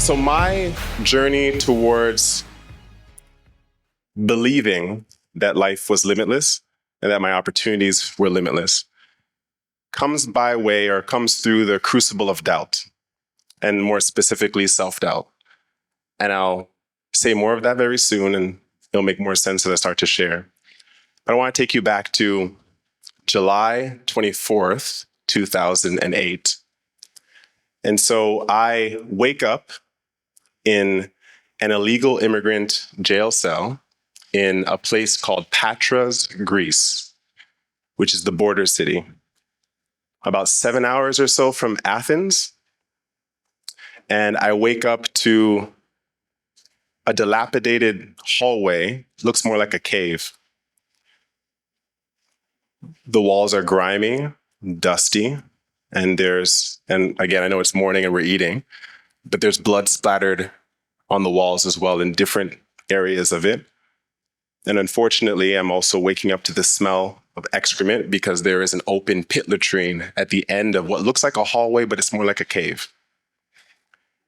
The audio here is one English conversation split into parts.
So my journey towards believing that life was limitless and that my opportunities were limitless comes through the crucible of doubt, and more specifically, self-doubt. And I'll say more of that very soon, and it'll make more sense as I start to share. But I want to take you back to July 24th, 2008. And so I wake up in an illegal immigrant jail cell in a place called Patras, Greece, which is the border city, about 7 hours or so from Athens. And I wake up to a dilapidated hallway, looks more like a cave. The walls are grimy, dusty, and again, I know it's morning and we're eating, but there's blood splattered on the walls as well in different areas of it. And unfortunately, I'm also waking up to the smell of excrement because there is an open pit latrine at the end of what looks like a hallway, but it's more like a cave.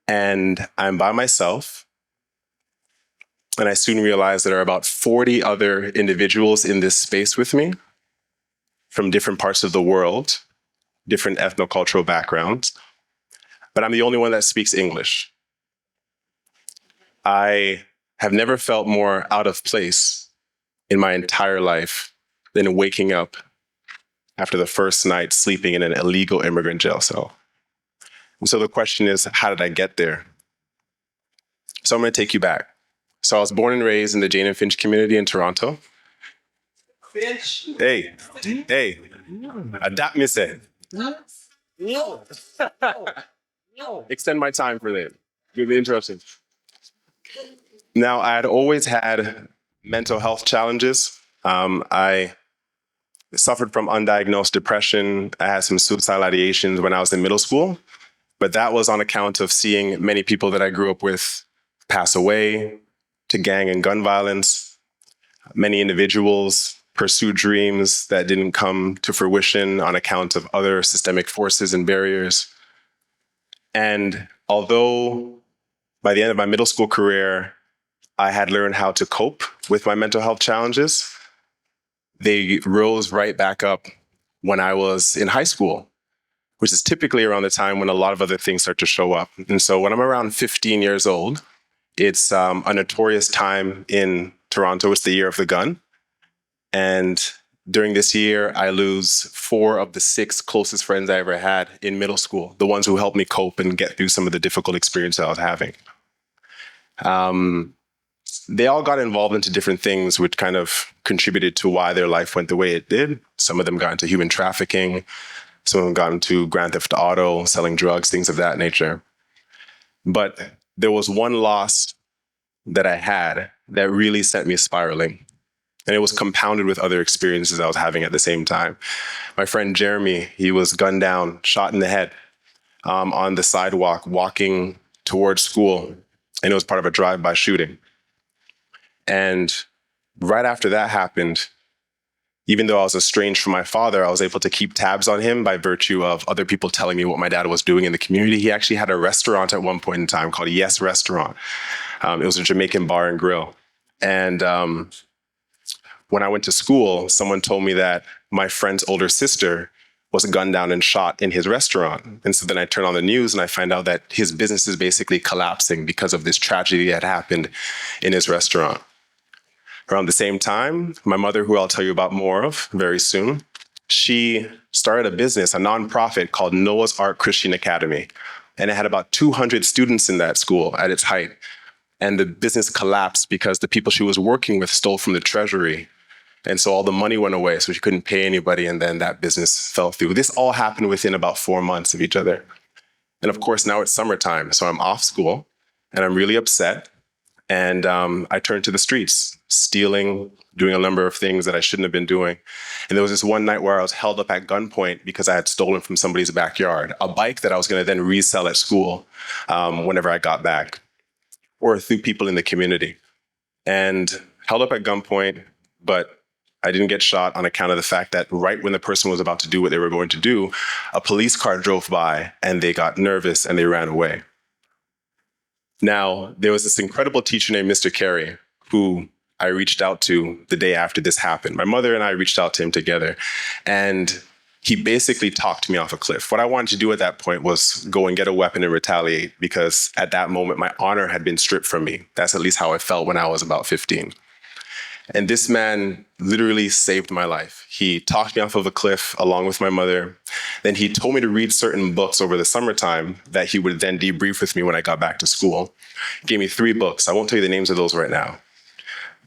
And I'm by myself. And I soon realized there are about 40 other individuals in this space with me from different parts of the world, different ethnocultural backgrounds. But I'm the only one that speaks English. I have never felt more out of place in my entire life than waking up after the first night sleeping in an illegal immigrant jail cell. And so the question is, how did I get there? So I'm going to take you back. So I was born and raised in the Jane and Finch community in Toronto. Finch. Hey, adapt me say. Extend my time for that. Really interesting. Now, I had always had mental health challenges. I suffered from undiagnosed depression. I had some suicidal ideations when I was in middle school, but that was on account of seeing many people that I grew up with pass away to gang and gun violence. Many individuals pursue dreams that didn't come to fruition on account of other systemic forces and barriers. And although by the end of my middle school career, I had learned how to cope with my mental health challenges, they rose right back up when I was in high school, which is typically around the time when a lot of other things start to show up. And so when I'm around 15 years old, it's a notorious time in Toronto. It's the year of the gun. And during this year, I lose 4 of the 6 closest friends I ever had in middle school, the ones who helped me cope and get through some of the difficult experiences I was having. They all got involved into different things, which kind of contributed to why their life went the way it did. Some of them got into human trafficking. Some of them got into grand theft auto, selling drugs, things of that nature. But there was one loss that I had that really sent me spiraling. And it was compounded with other experiences I was having at the same time. My friend Jeremy, he was gunned down, shot in the head on the sidewalk, walking towards school. And it was part of a drive-by shooting. And right after that happened, even though I was estranged from my father, I was able to keep tabs on him by virtue of other people telling me what my dad was doing in the community. He actually had a restaurant at one point in time called Yes Restaurant. It was a Jamaican bar and grill. And when I went to school, someone told me that my friend's older sister was gunned down and shot in his restaurant. And so then I turn on the news and I find out that his business is basically collapsing because of this tragedy that happened in his restaurant. Around the same time, my mother, who I'll tell you about more of very soon, she started a business, a nonprofit called Noah's Ark Christian Academy. And it had about 200 students in that school at its height. And the business collapsed because the people she was working with stole from the treasury. And so all the money went away, so she couldn't pay anybody, and then that business fell through. This all happened within about 4 months of each other. And of course, now it's summertime, so I'm off school, and I'm really upset. And I turned to the streets, stealing, doing a number of things that I shouldn't have been doing. And there was this one night where I was held up at gunpoint because I had stolen from somebody's backyard a bike that I was going to then resell at school whenever I got back, or through people in the community. And held up at gunpoint, but I didn't get shot on account of the fact that right when the person was about to do what they were going to do, a police car drove by and they got nervous and they ran away. Now, there was this incredible teacher named Mr. Carey who I reached out to the day after this happened. My mother and I reached out to him together, and he basically talked me off a cliff. What I wanted to do at that point was go and get a weapon and retaliate, because at that moment, my honor had been stripped from me. That's at least how I felt when I was about 15. And this man literally saved my life. He talked me off of a cliff along with my mother. Then he told me to read certain books over the summertime that he would then debrief with me when I got back to school. He gave me 3 books. I won't tell you the names of those right now.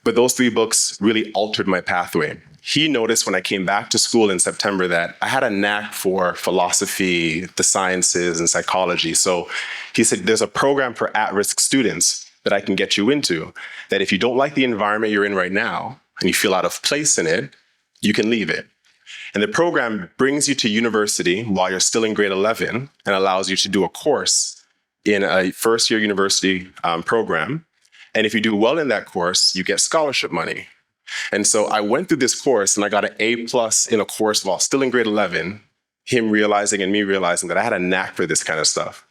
But those 3 books really altered my pathway. He noticed when I came back to school in September that I had a knack for philosophy, the sciences, and psychology. So he said, there's a program for at-risk students that I can get you into, that if you don't like the environment you're in right now and you feel out of place in it, you can leave it. And the program brings you to university while you're still in grade 11 and allows you to do a course in a first-year university program. And if you do well in that course, you get scholarship money. And so I went through this course and I got an A+ in a course while still in grade 11, him realizing and me realizing that I had a knack for this kind of stuff.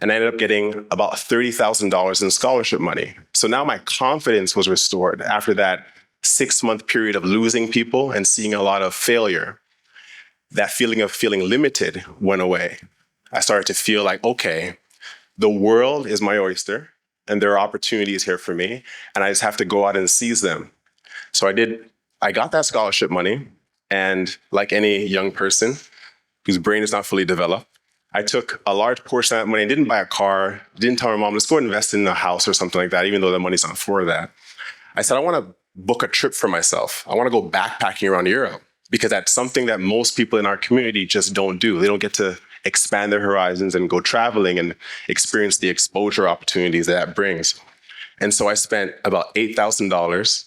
And I ended up getting about $30,000 in scholarship money. So now my confidence was restored after that 6-month period of losing people and seeing a lot of failure. That feeling of feeling limited went away. I started to feel like, okay, the world is my oyster and there are opportunities here for me, and I just have to go out and seize them. So I got that scholarship money, and like any young person whose brain is not fully developed, I took a large portion of that money and didn't buy a car, didn't tell my mom, let's go invest in a house or something like that, even though the money's not for that. I said, I want to book a trip for myself. I want to go backpacking around Europe, because that's something that most people in our community just don't do. They don't get to expand their horizons and go traveling and experience the exposure opportunities that brings. And so I spent about $8,000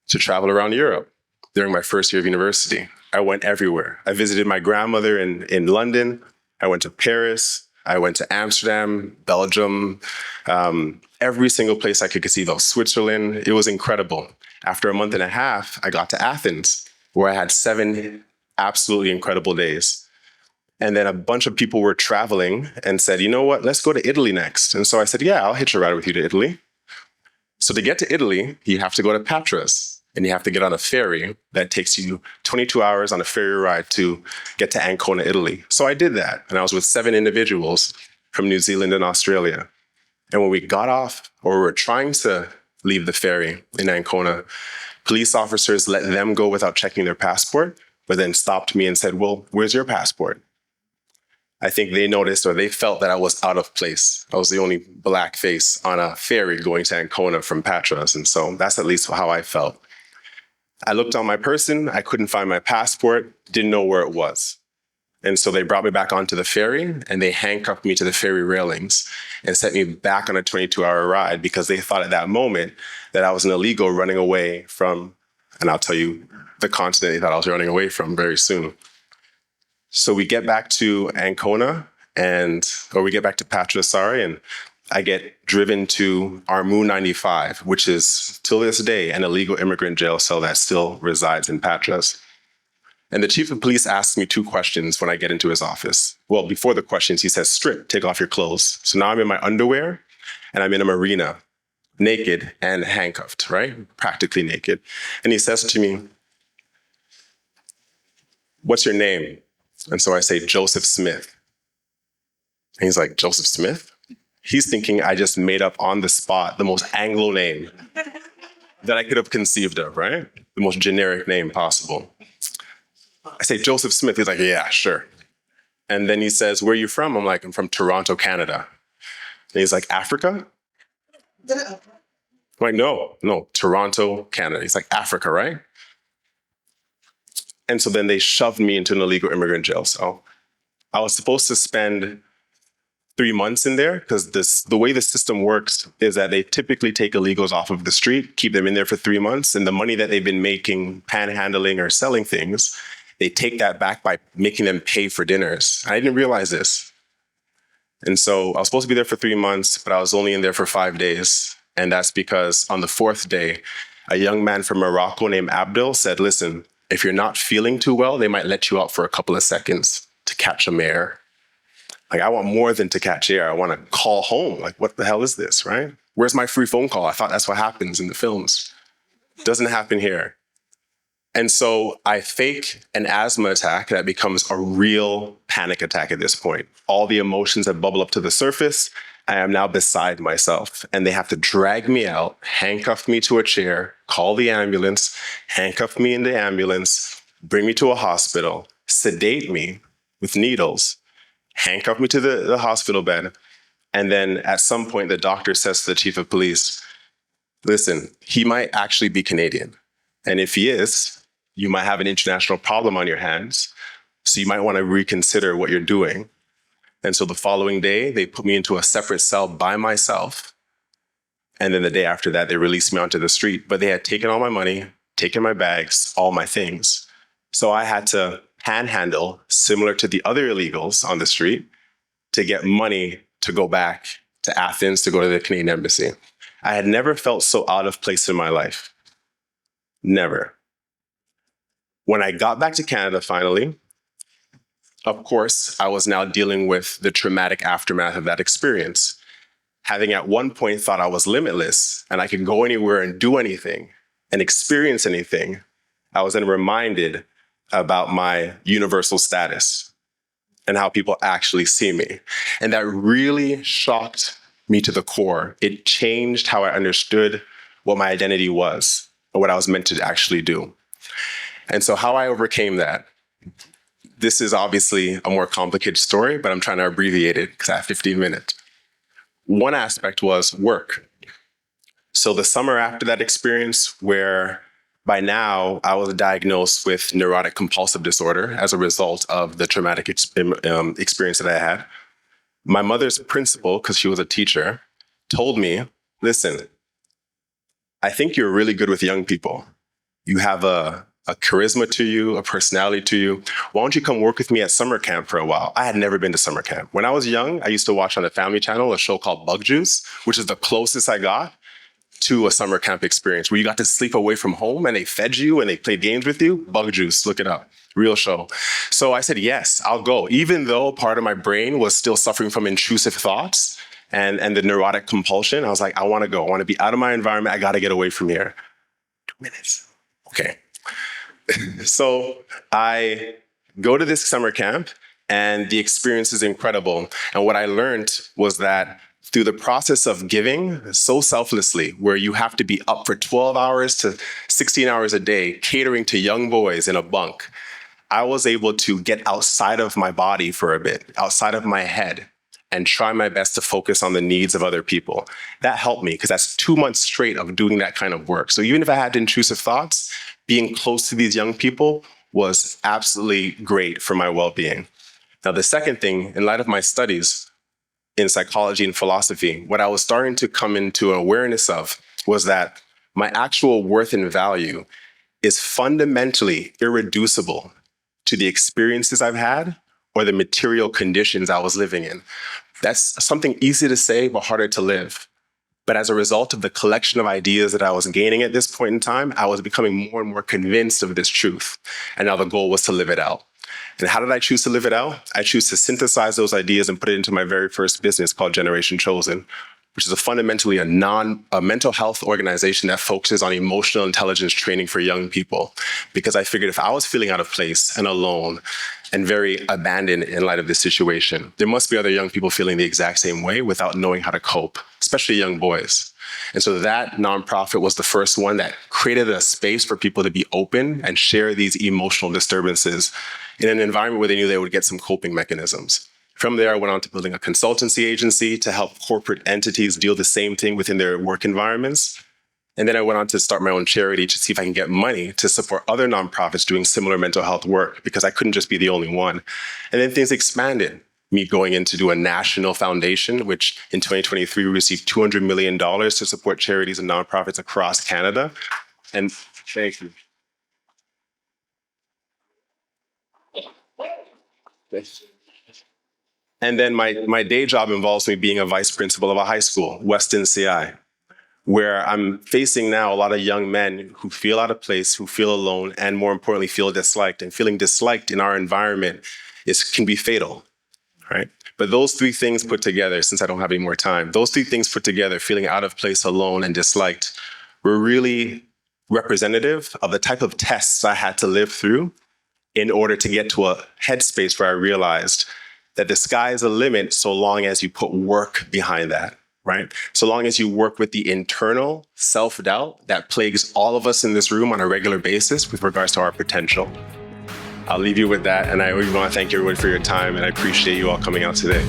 to travel around Europe during my first year of university. I went everywhere. I visited my grandmother in London. I went to Paris, I went to Amsterdam, Belgium, every single place I could conceive of, Switzerland. It was incredible. After a month and a half, I got to Athens, where I had 7 absolutely incredible days. And then a bunch of people were traveling and said, you know what, let's go to Italy next. And so I said, yeah, I'll hitch a ride with you to Italy. So to get to Italy, you have to go to Patras. And you have to get on a ferry that takes you 22 hours on a ferry ride to get to Ancona, Italy. So I did that. And I was with 7 individuals from New Zealand and Australia. And when we got off, or we were trying to leave the ferry in Ancona, police officers let them go without checking their passport, but then stopped me and said, well, where's your passport? I think they noticed, or they felt that I was out of place. I was the only Black face on a ferry going to Ancona from Patras. And so that's at least how I felt. I looked on my person, I couldn't find my passport, didn't know where it was. And so they brought me back onto the ferry and they handcuffed me to the ferry railings and sent me back on a 22-hour ride, because they thought at that moment that I was an illegal running away from, and I'll tell you the continent they thought I was running away from very soon. So we get back to Ancona we get back to Patras, and I get driven to Armu 95, which is, till this day, an illegal immigrant jail cell that still resides in Patras. And the chief of police asks me 2 questions when I get into his office. Well, before the questions, he says, strip, take off your clothes. So now I'm in my underwear, and I'm in a marina, naked and handcuffed, right? Practically naked. And he says to me, what's your name? And so I say, Joseph Smith. And he's like, Joseph Smith? He's thinking I just made up on the spot the most Anglo name that I could have conceived of, right? The most generic name possible. I say, Joseph Smith. He's like, yeah, sure. And then he says, where are you from? I'm like, I'm from Toronto, Canada. And he's like, Africa? I'm like, no, Toronto, Canada. He's like, Africa, right? And so then they shoved me into an illegal immigrant jail cell. I was supposed to spend 3 months in there, because the way the system works is that they typically take illegals off of the street, keep them in there for 3 months, and the money that they've been making panhandling or selling things, they take that back by making them pay for dinners. I didn't realize this. And so I was supposed to be there for 3 months, but I was only in there for 5 days. And that's because on the 4th day, a young man from Morocco named Abdul said, listen, if you're not feeling too well, they might let you out for a couple of seconds to catch a mare. Like, I want more than to catch air. I want to call home. Like, what the hell is this, right? Where's my free phone call? I thought that's what happens in the films. Doesn't happen here. And so I fake an asthma attack that becomes a real panic attack at this point. All the emotions that bubble up to the surface, I am now beside myself. And they have to drag me out, handcuff me to a chair, call the ambulance, handcuff me in the ambulance, bring me to a hospital, sedate me with needles, handcuff me to the hospital bed. And then at some point, the doctor says to the chief of police, listen, he might actually be Canadian. And if he is, you might have an international problem on your hands. So you might want to reconsider what you're doing. And so the following day, they put me into a separate cell by myself. And then the day after that, they released me onto the street. But they had taken all my money, taken my bags, all my things. So I had to panhandle, similar to the other illegals on the street, to get money to go back to Athens to go to the Canadian embassy. I had never felt so out of place in my life. Never. When I got back to Canada finally, of course, I was now dealing with the traumatic aftermath of that experience. Having at one point thought I was limitless and I could go anywhere and do anything and experience anything, I was then reminded about my universal status and how people actually see me. And that really shocked me to the core. It changed how I understood what my identity was and what I was meant to actually do. And so how I overcame that, this is obviously a more complicated story, but I'm trying to abbreviate it because I have 15 minutes. One aspect was work. So the summer after that experience, where by now I was diagnosed with neurotic compulsive disorder as a result of the traumatic experience that I had, my mother's principal, because she was a teacher, told me, listen, I think you're really good with young people. You have a charisma to you, a personality to you. Why don't you come work with me at summer camp for a while? I had never been to summer camp. When I was young, I used to watch on the Family Channel a show called Bug Juice, which is the closest I got to a summer camp experience where you got to sleep away from home and they fed you and they played games with you. Bug Juice, look it up, real show. So I said, yes, I'll go. Even though part of my brain was still suffering from intrusive thoughts and the neurotic compulsion, I was like, I want to go. I want to be out of my environment. I got to get away from here. 2 minutes. Okay. So I go to this summer camp and the experience is incredible. And what I learned was that through the process of giving so selflessly, where you have to be up for 12 hours to 16 hours a day, catering to young boys in a bunk, I was able to get outside of my body for a bit, outside of my head, and try my best to focus on the needs of other people. That helped me because that's 2 months straight of doing that kind of work. So even if I had intrusive thoughts, being close to these young people was absolutely great for my well-being. Now, the second thing, in light of my studies in psychology and philosophy, what I was starting to come into awareness of was that my actual worth and value is fundamentally irreducible to the experiences I've had or the material conditions I was living in. That's something easy to say, but harder to live. But as a result of the collection of ideas that I was gaining at this point in time, I was becoming more and more convinced of this truth. And now the goal was to live it out. And how did I choose to live it out? I choose to synthesize those ideas and put it into my very first business called Generation Chosen, which is fundamentally a mental health organization that focuses on emotional intelligence training for young people. Because I figured if I was feeling out of place and alone and very abandoned in light of this situation, there must be other young people feeling the exact same way without knowing how to cope, especially young boys. And so that nonprofit was the first one that created a space for people to be open and share these emotional disturbances in an environment where they knew they would get some coping mechanisms. From there, I went on to building a consultancy agency to help corporate entities deal the same thing within their work environments. And then I went on to start my own charity to see if I can get money to support other nonprofits doing similar mental health work, because I couldn't just be the only one. And then things expanded. Me going in to do a national foundation, which in 2023 we received $200 million to support charities and nonprofits across Canada. And thank you. And then my day job involves me being a vice principal of a high school, Weston CI, where I'm facing now a lot of young men who feel out of place, who feel alone, and more importantly, feel disliked. And feeling disliked in our environment can be fatal, right? But those three things put together, since I don't have any more time, those three things put together, feeling out of place, alone, and disliked, were really representative of the type of tests I had to live through in order to get to a headspace where I realized that the sky is the limit so long as you put work behind that, right? So long as you work with the internal self-doubt that plagues all of us in this room on a regular basis with regards to our potential. I'll leave you with that. And I really want to thank everyone for your time, and I appreciate you all coming out today.